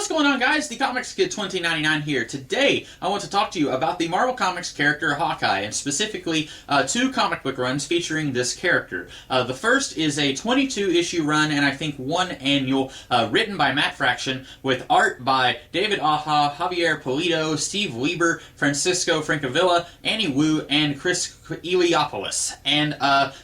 What's going on, guys? The Comics Kid 2099 here. Today, I want to talk to you about the Marvel Comics character Hawkeye, and specifically two comic book runs featuring this character. The first is a 22-issue run, and I think one annual, written by Matt Fraction, with art by David Aja, Javier Pulido, Steve Lieber, Francisco Francavilla, Annie Wu, and Chris Eliopoulos. And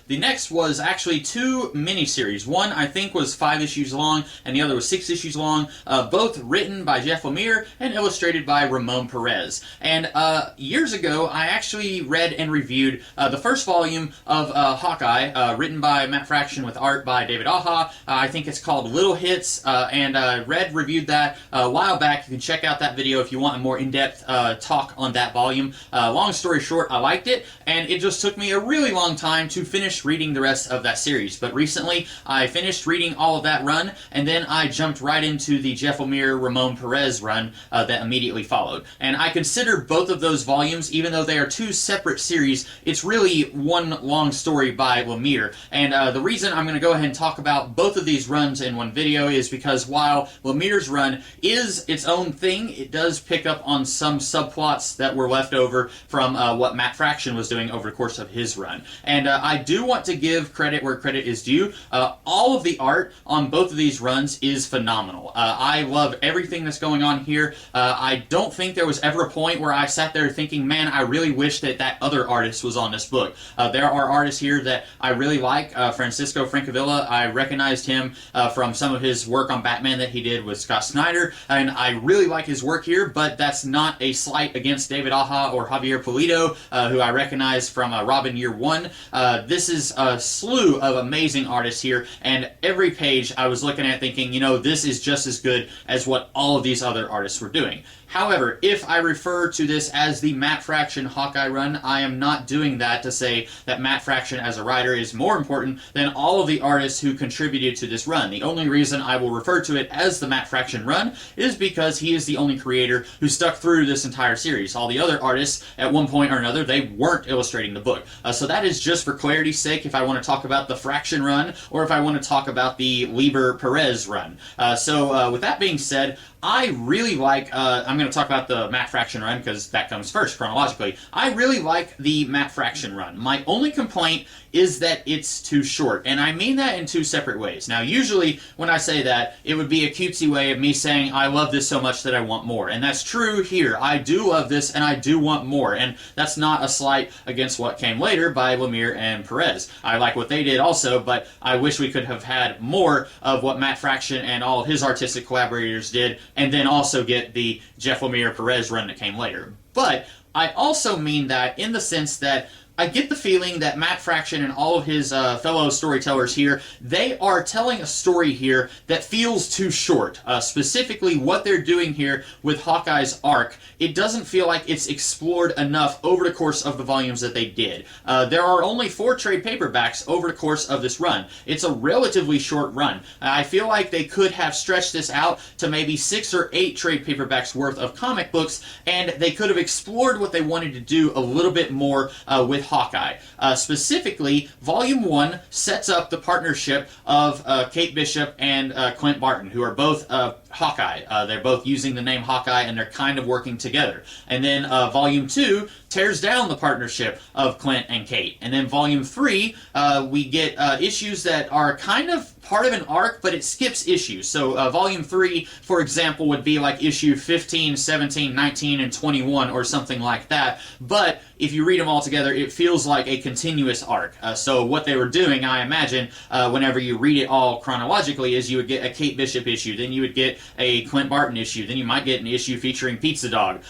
the next was actually two miniseries. One, I think, was 5 issues long, and the other was 6 issues long, both written by Jeff Lemire and illustrated by Ramon Perez. And years ago, I actually read and reviewed the first volume of Hawkeye, written by Matt Fraction with art by David Aja. I think it's called Little Hits, and I reviewed that a while back. You can check out that video if you want a more in-depth talk on that volume. Long story short, I liked it, and it just took me a really long time to finish reading the rest of that series. But recently, I finished reading all of that run, and then I jumped right into the Jeff Lemire Ramon Perez run that immediately followed. And I consider both of those volumes, even though they are two separate series, it's really one long story by Lemire. And the reason I'm going to go ahead and talk about both of these runs in one video is because while Lemire's run is its own thing, it does pick up on some subplots that were left over from what Matt Fraction was doing over the course of his run. And I do want to give credit where credit is due. All of the art on both of these runs is phenomenal. I love everything that's going on here. I don't think there was ever a point where I sat there thinking, man, I really wish that that other artist was on this book. There are artists here that I really like. Francisco Francavilla, I recognized him from some of his work on Batman that he did with Scott Snyder, and I really like his work here, but that's not a slight against David Aja or Javier Pulido, who I recognize from Robin Year One. This is a slew of amazing artists here, and every page I was looking at thinking, you know, this is just as good as what all of these other artists were doing. However, if I refer to this as the Matt Fraction Hawkeye run, I am not doing that to say that Matt Fraction as a writer is more important than all of the artists who contributed to this run. The only reason I will refer to it as the Matt Fraction run is because he is the only creator who stuck through this entire series. All the other artists, at one point or another, they weren't illustrating the book. So that is just for clarity's sake if I want to talk about the Fraction run or if I want to talk about the Lieber-Perez run. So with that being said, I really like, I'm going to talk about the Matt Fraction run because that comes first chronologically. I really like the Matt Fraction run. My only complaint is that it's too short, and I mean that in two separate ways. Now, usually when I say that, it would be a cutesy way of me saying I love this so much that I want more, and that's true here. I do love this, and I do want more, and that's not a slight against what came later by Lemire and Perez. I like what they did also, but I wish we could have had more of what Matt Fraction and all of his artistic collaborators did, and then also get the Jeff Lemire Perez run that came later. But I also mean that in the sense that I get the feeling that Matt Fraction and all of his fellow storytellers here, they are telling a story here that feels too short. Specifically, what they're doing here with Hawkeye's arc, it doesn't feel like it's explored enough over the course of the volumes that they did. There are only 4 trade paperbacks over the course of this run. It's a relatively short run. I feel like they could have stretched this out to maybe 6 or 8 trade paperbacks worth of comic books, and they could have explored what they wanted to do a little bit more with Hawkeye. Specifically, Volume 1 sets up the partnership of Kate Bishop and Clint Barton, who are both Hawkeye. They're both using the name Hawkeye, and they're kind of working together. And then Volume 2 tears down the partnership of Clint and Kate. And then Volume 3, we get issues that are kind of part of an arc, but it skips issues. So Volume 3, for example, would be like issue 15, 17, 19, and 21, or something like that. But if you read them all together, it feels like a continuous arc. So what they were doing, I imagine, whenever you read it all chronologically, is you would get a Kate Bishop issue, then you would get a Clint Barton issue, then you might get an issue featuring Pizza Dog,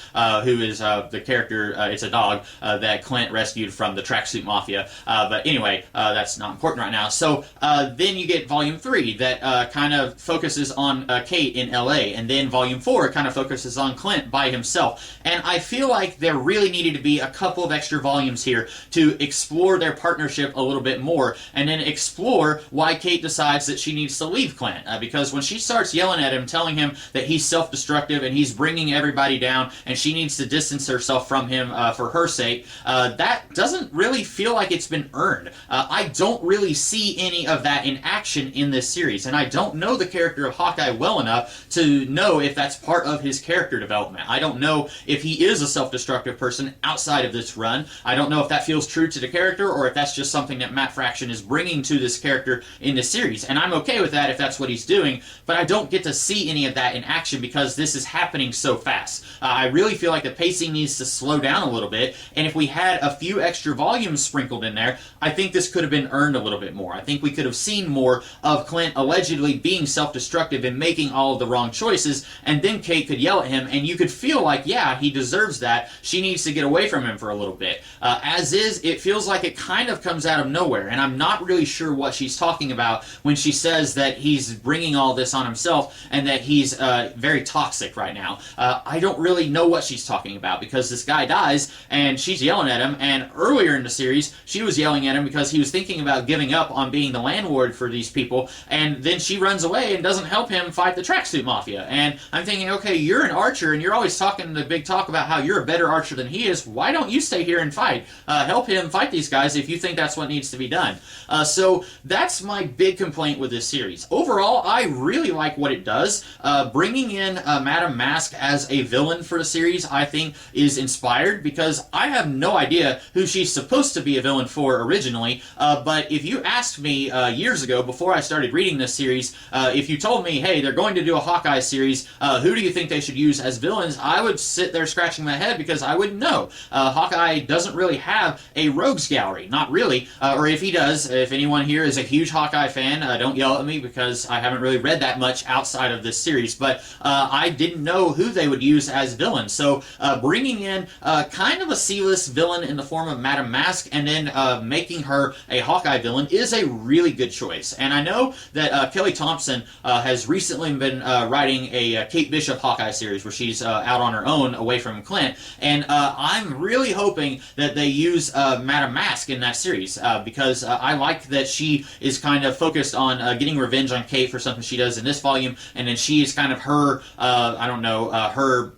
who is the character, it's a dog, that Clint rescued from the Tracksuit Mafia. But anyway, that's not important right now. So then you get Volume 3 that kind of focuses on Kate in LA, and then Volume 4 kind of focuses on Clint by himself. And I feel like there really needed to be a couple of extra volumes here to explore their partnership a little bit more, and then explore why Kate decides that she needs to leave Clint. Because when she starts yelling at him, telling telling him that he's self-destructive and he's bringing everybody down, and she needs to distance herself from him for her sake. That doesn't really feel like it's been earned. I don't really see any of that in action in this series, and I don't know the character of Hawkeye well enough to know if that's part of his character development. I don't know if he is a self-destructive person outside of this run. I don't know if that feels true to the character or if that's just something that Matt Fraction is bringing to this character in this series, and I'm okay with that if that's what he's doing, but I don't get to see any of that in action because this is happening so fast. I really feel like the pacing needs to slow down a little bit, and if we had a few extra volumes sprinkled in there, I think this could have been earned a little bit more. I think we could have seen more of Clint allegedly being self-destructive and making all of the wrong choices, and then Kate could yell at him, and you could feel like, yeah, he deserves that. She needs to get away from him for a little bit. As is, it feels like it kind of comes out of nowhere, and I'm not really sure what she's talking about when she says that he's bringing all this on himself and that he's very toxic right now. I don't really know what she's talking about because this guy dies and she's yelling at him, and earlier in the series she was yelling at him because he was thinking about giving up on being the landlord for these people, and then she runs away and doesn't help him fight the tracksuit mafia. And I'm thinking, okay, you're an archer and you're always talking the big talk about how you're a better archer than he is. Why don't you stay here and fight? Help him fight these guys if you think that's what needs to be done. So that's my big complaint with this series. Overall, I really like what it does. Bringing in Madame Mask as a villain for the series, I think, is inspired because I have no idea who she's supposed to be a villain for originally, but if you asked me years ago, before I started reading this series, if you told me, hey, they're going to do a Hawkeye series, who do you think they should use as villains, I would sit there scratching my head because I wouldn't know. Hawkeye doesn't really have a rogues gallery, not really, or if he does, if anyone here is a huge Hawkeye fan, don't yell at me because I haven't really read that much outside of this series, but I didn't know who they would use as villains. So bringing in kind of a C-list villain in the form of Madame Mask and then making her a Hawkeye villain is a really good choice. And I know that Kelly Thompson has recently been writing a Kate Bishop Hawkeye series where she's out on her own away from Clint, and I'm really hoping that they use Madame Mask in that series because I like that she is kind of focused on getting revenge on Kate for something she does in this volume, and then she is kind of her, I don't know, her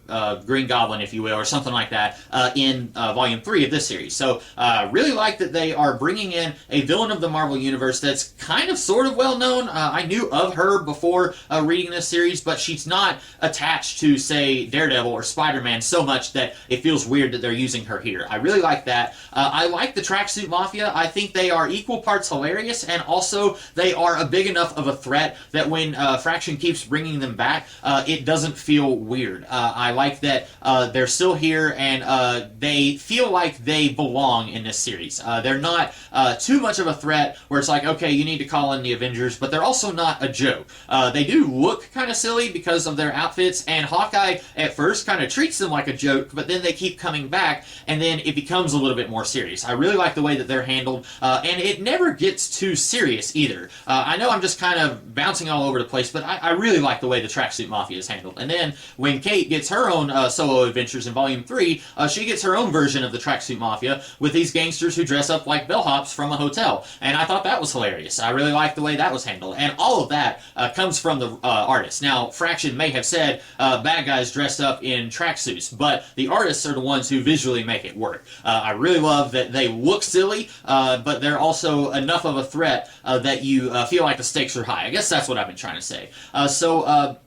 Green Goblin, if you will, or something like that in Volume 3 of this series. So really like that they are bringing in a villain of the Marvel Universe that's kind of sort of well known. I knew of her before reading this series, but she's not attached to, say, Daredevil or Spider-Man so much that it feels weird that they're using her here. I really like that. I like the Tracksuit Mafia. I think they are equal parts hilarious, and also they are a big enough of a threat that when Fraction keeps bringing them back, it doesn't feel weird. I like that they're still here, and they feel like they belong in this series. They're not too much of a threat where it's like, okay, you need to call in the Avengers, but they're also not a joke. They do look kind of silly because of their outfits, and Hawkeye at first kind of treats them like a joke, but then they keep coming back, and then it becomes a little bit more serious. I really like the way that they're handled, and it never gets too serious either. I know I'm just kind of bouncing all over the place, but I really like the way the Tracksuit Mafia is handled. And then when Kate gets her own solo adventures in Volume 3, she gets her own version of the Tracksuit Mafia with these gangsters who dress up like bellhops from a hotel, and I thought that was hilarious. I really liked the way that was handled, and all of that comes from the artists. Now, Fraction may have said bad guys dressed up in tracksuits, but the artists are the ones who visually make it work. I really love that they look silly, but they're also enough of a threat that you feel like the stakes are high. I guess that's what I've been trying to say.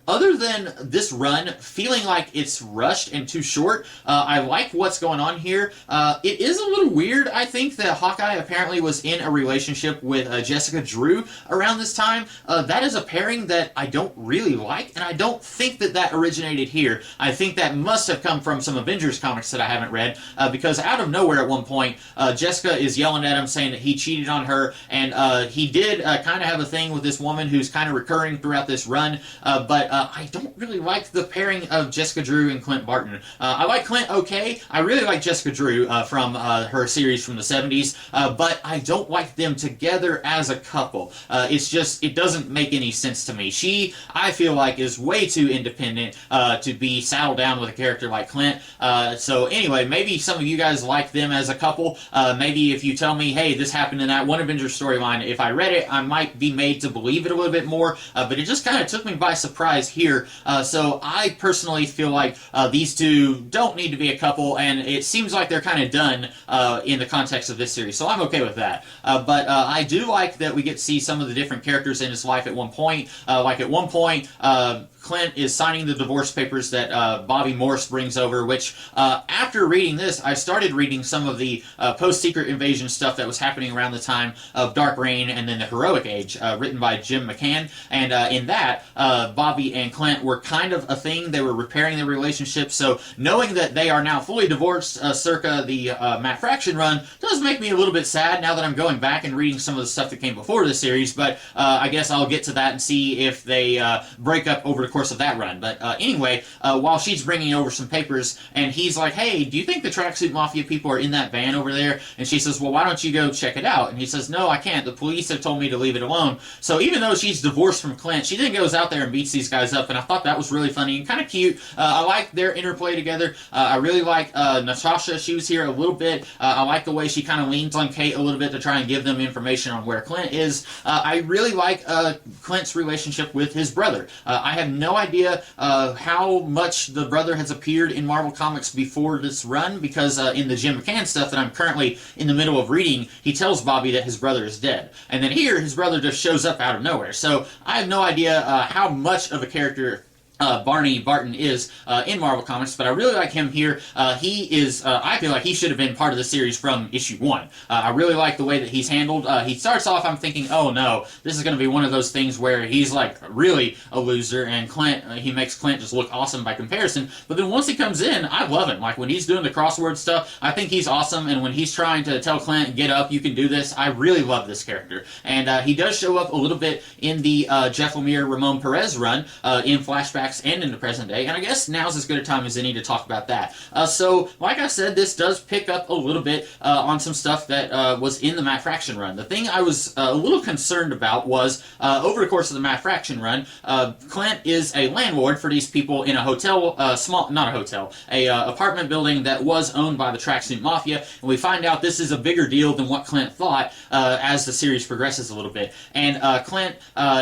Other than this run feeling like it's rushed and too short, I like what's going on here. It is a little weird, I think, that Hawkeye apparently was in a relationship with Jessica Drew around this time. That is a pairing that I don't really like, and I don't think that that originated here. I think that must have come from some Avengers comics that I haven't read, because out of nowhere at one point, Jessica is yelling at him saying that he cheated on her, and he did kind of have a thing with this woman who's kind of recurring throughout this run, but I don't really like the pairing of Jessica Drew and Clint Barton. I like Clint okay. I really like Jessica Drew from her series from the 70s, but I don't like them together as a couple. It's just, it doesn't make any sense to me. She, I feel like, is way too independent to be saddled down with a character like Clint. So anyway, maybe some of you guys like them as a couple. Maybe if you tell me, hey, this happened in that one Avengers storyline, if I read it, I might be made to believe it a little bit more, but it just kind of took me by surprise Hawkeye's here. So I personally feel like these two don't need to be a couple, and it seems like they're kind of done in the context of this series. So I'm okay with that. But I do like that we get to see some of the different characters in his life at one point. Like at one point, Clint is signing the divorce papers that Bobby Morse brings over, which after reading this, I started reading some of the post-Secret Invasion stuff that was happening around the time of Dark Reign and then the Heroic Age, written by Jim McCann. And in that, Bobby and Clint were kind of a thing. They were repairing their relationship. So knowing that they are now fully divorced circa the Matt Fraction run does make me a little bit sad now that I'm going back and reading some of the stuff that came before the series. But I guess I'll get to that and see if they break up over the course of that run. But anyway, while she's bringing over some papers, and he's like, hey, do you think the Tracksuit Mafia people are in that van over there? And she says, well, why don't you go check it out? And he says, no, I can't. The police have told me to leave it alone. So even though she's divorced from Clint, she then goes out there and beats these guys up, and I thought that was really funny and kind of cute. I like their interplay together. I really like Natasha. She was here a little bit. I like the way she kind of leans on Kate a little bit to try and give them information on where Clint is. I really like Clint's relationship with his brother. I have no idea how much the brother has appeared in Marvel Comics before this run, because in the Jim McCann stuff that I'm currently in the middle of reading, he tells Bobby that his brother is dead. And then here, his brother just shows up out of nowhere. So I have no idea how much of a character Barney Barton is in Marvel Comics, but I really like him here. He is, I feel like he should have been part of the series from issue 1. I really like the way that he's handled. He starts off, I'm thinking, oh no, this is going to be one of those things where he's like really a loser, and Clint, he makes Clint just look awesome by comparison. But then once he comes in, I love him. Like when he's doing the crossword stuff, I think he's awesome, and when he's trying to tell Clint, get up, you can do this, I really love this character. And he does show up a little bit in the Jeff Lemire, Ramon Perez run, in flashbacks and in the present day, and I guess now's as good a time as any to talk about that. So, like I said, this does pick up a little bit on some stuff that was in the Matt Fraction run. The thing I was a little concerned about was, over the course of the Matt Fraction run, Clint is a landlord for these people in a hotel, apartment building that was owned by the Tracksuit Mafia, and we find out this is a bigger deal than what Clint thought as the series progresses a little bit. And Clint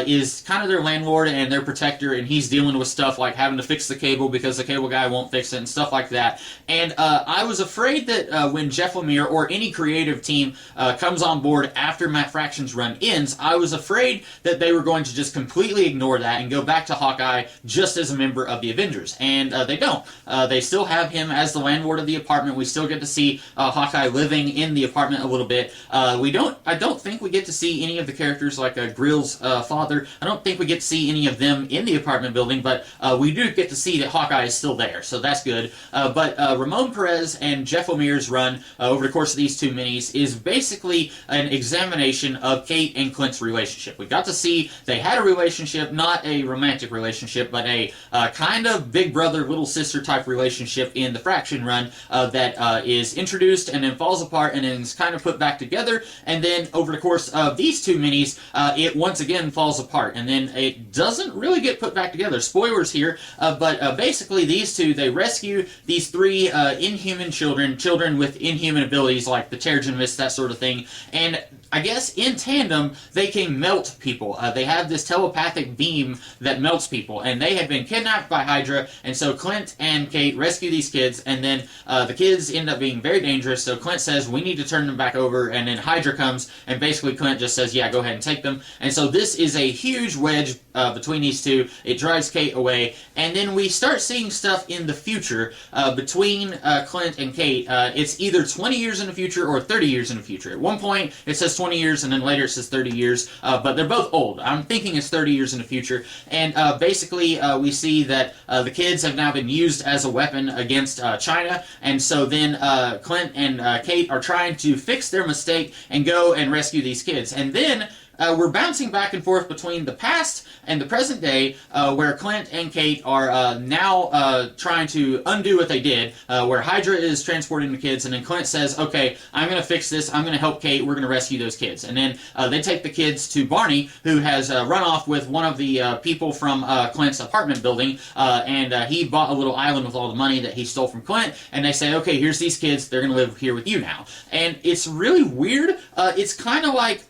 is kind of their landlord and their protector, and he's dealing with stuff like having to fix the cable because the cable guy won't fix it and stuff like that. And I was afraid that when Jeff Lemire or any creative team comes on board after Matt Fraction's run ends, I was afraid that they were going to just completely ignore that and go back to Hawkeye just as a member of the Avengers. And they don't. They still have him as the landlord of the apartment. We still get to see Hawkeye living in the apartment a little bit. I don't think we get to see any of the characters like Grill's father. I don't think we get to see any of them in the apartment building, but we do get to see that Hawkeye is still there, so that's good. But Ramon Perez and Jeff Lemire's run over the course of these two minis is basically an examination of Kate and Clint's relationship. We got to see they had a relationship, not a romantic relationship, but a kind of big brother, little sister type relationship in the Fraction run that is introduced and then falls apart and then is kind of put back together, and then over the course of these two minis, it once again falls apart, and then it doesn't really get put back together. Spoilers here, but basically these two, they rescue these three inhuman children with inhuman abilities like the Terrigen Mist, that sort of thing, and I guess in tandem, they can melt people. They have this telepathic beam that melts people, and they had been kidnapped by Hydra, and so Clint and Kate rescue these kids, and then the kids end up being very dangerous, so Clint says, we need to turn them back over, and then Hydra comes, and basically Clint just says, yeah, go ahead and take them, and so this is a huge wedge between these two. It drives Kate away, and then we start seeing stuff in the future between Clint and Kate. It's either 20 years in the future or 30 years in the future. At one point, it says 20 years, and then later it says 30 years, but they're both old. I'm thinking it's 30 years in the future, and basically we see that the kids have now been used as a weapon against China, and so then Clint and Kate are trying to fix their mistake and go and rescue these kids, and then we're bouncing back and forth between the past and the present day, where Clint and Kate are now trying to undo what they did, where Hydra is transporting the kids, and then Clint says, okay, I'm going to fix this, I'm going to help Kate, we're going to rescue those kids. And then they take the kids to Barney, who has run off with one of the people from Clint's apartment building, and he bought a little island with all the money that he stole from Clint, and they say, okay, here's these kids, they're going to live here with you now. And it's really weird. It's kind of like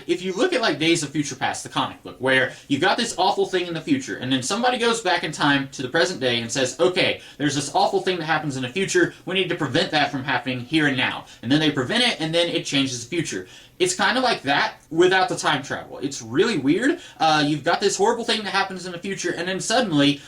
if you look at like Days of Future Past, the comic book, where you got this awful thing in the future, and then somebody goes back in time to the present day and says, okay, there's this awful thing that happens in the future, we need to prevent that from happening here and now. And then they prevent it, and then it changes the future. It's kind of like that without the time travel. It's really weird. You've got this horrible thing that happens in the future, and then suddenly,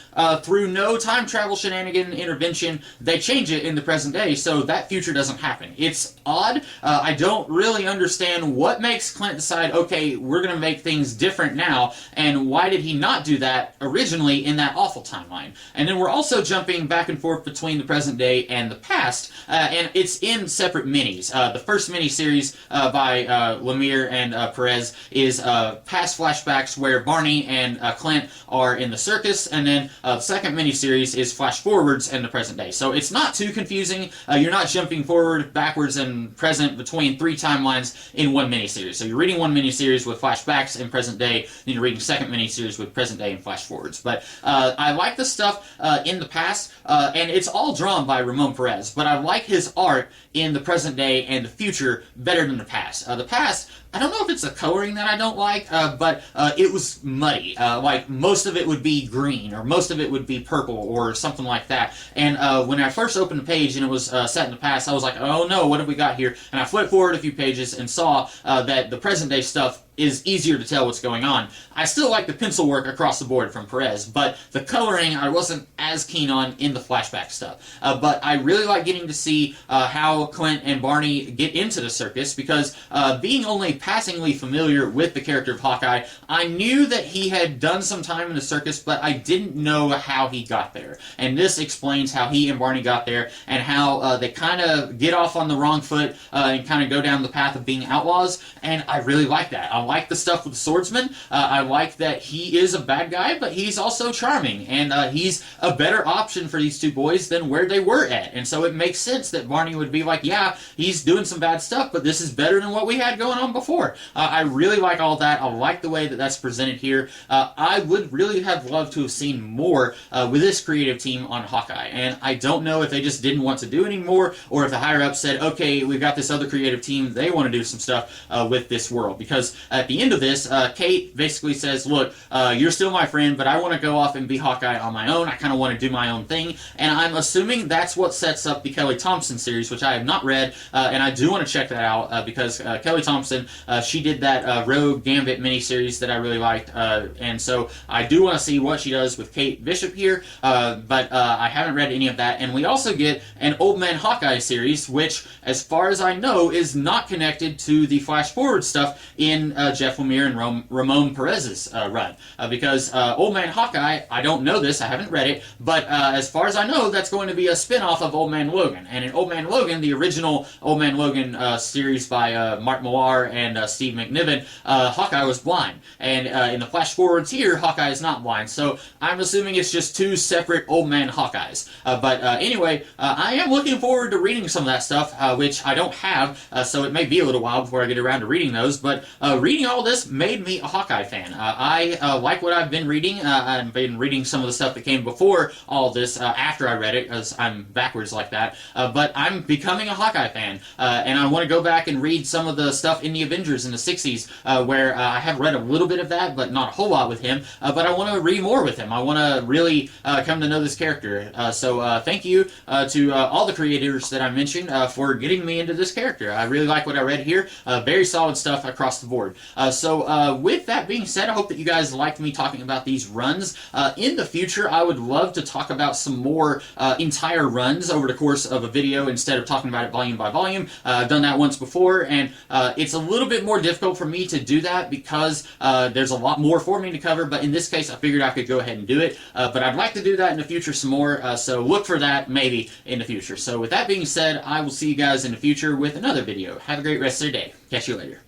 through no time travel shenanigan intervention, they change it in the present day, so that future doesn't happen. It's odd. I don't really understand what makes Clint decide, okay, we're going to make things different now, and why did he not do that originally in that awful timeline? And then we're also jumping back and forth between the present day and the past, and it's in separate minis. The first miniseries by Lemire and Perez is past flashbacks where Barney and Clint are in the circus, and then the second miniseries is flash forwards and the present day. So it's not too confusing. You're not jumping forward, backwards, and present between 3 timelines in one miniseries. So you're reading one miniseries with flashbacks in present day, then you're reading second miniseries with present day and flash forwards. But I like the stuff in the past, and it's all drawn by Ramon Perez, but I like his art in the present day and the future better than the past. The past, I don't know if it's the coloring that I don't like, but it was muddy. Like, most of it would be green, or most of it would be purple, or something like that. And when I first opened the page and it was set in the past, I was like, oh no, what have we got here? And I flipped forward a few pages and saw that the present day stuff is easier to tell what's going on. I still like the pencil work across the board from Perez, but the coloring I wasn't as keen on in the flashback stuff. But I really like getting to see how Clint and Barney get into the circus, because being only passingly familiar with the character of Hawkeye, I knew that he had done some time in the circus, but I didn't know how he got there. And this explains how he and Barney got there, and how they kind of get off on the wrong foot and kind of go down the path of being outlaws, and I really like that. I like the stuff with the swordsman. I like that he is a bad guy, but he's also charming, and he's a better option for these two boys than where they were at. And so it makes sense that Barney would be like, yeah, he's doing some bad stuff, but this is better than what we had going on before. I really like all that. I like the way that that's presented here. I would really have loved to have seen more with this creative team on Hawkeye, and I don't know if they just didn't want to do anymore, or if the higher-ups said, okay, we've got this other creative team, they want to do some stuff with this world. Because at the end of this, Kate basically says, look, you're still my friend, but I want to go off and be Hawkeye on my own. I kind of want to do my own thing, and I'm assuming that's what sets up the Kelly Thompson series, which I have not read, and I do want to check that out, because Kelly Thompson, she did that Rogue Gambit miniseries that I really liked, and so I do want to see what she does with Kate Bishop here, but I haven't read any of that. And we also get an Old Man Hawkeye series, which, as far as I know, is not connected to the Flash Forward stuff in Jeff Lemire and Ramon Perez's run, because Old Man Hawkeye, I don't know this, I haven't read it, but as far as I know, that's going to be a spin-off of Old Man Logan. And in Old Man Logan, the original Old Man Logan series by Mark Millar and Steve McNiven, Hawkeye was blind, and in the Flash Forwards here, Hawkeye is not blind, so I'm assuming it's just 2 separate Old Man Hawkeyes. But anyway, I am looking forward to reading some of that stuff, which I don't have, so it may be a little while before I get around to reading those, but reading all this made me a Hawkeye fan. I like what I've been reading. I've been reading some of the stuff that came before all this, after I read it, because I'm backwards like that, but I'm becoming a Hawkeye fan, and I want to go back and read some of the stuff in the Avengers in the 60s, where I have read a little bit of that, but not a whole lot with him, but I want to read more with him. I want to really come to know this character, so thank you to all the creators that I mentioned for getting me into this character. I really like what I read here. Very solid stuff across the board. So with that being said, I hope that you guys liked me talking about these runs. In the future, I would love to talk about some more entire runs over the course of a video instead of talking about it volume by volume. I've done that once before, and it's a little bit more difficult for me to do that because there's a lot more for me to cover, but in this case, I figured I could go ahead and do it. But I'd like to do that in the future some more, so look for that maybe in the future. So with that being said, I will see you guys in the future with another video. Have a great rest of your day. Catch you later.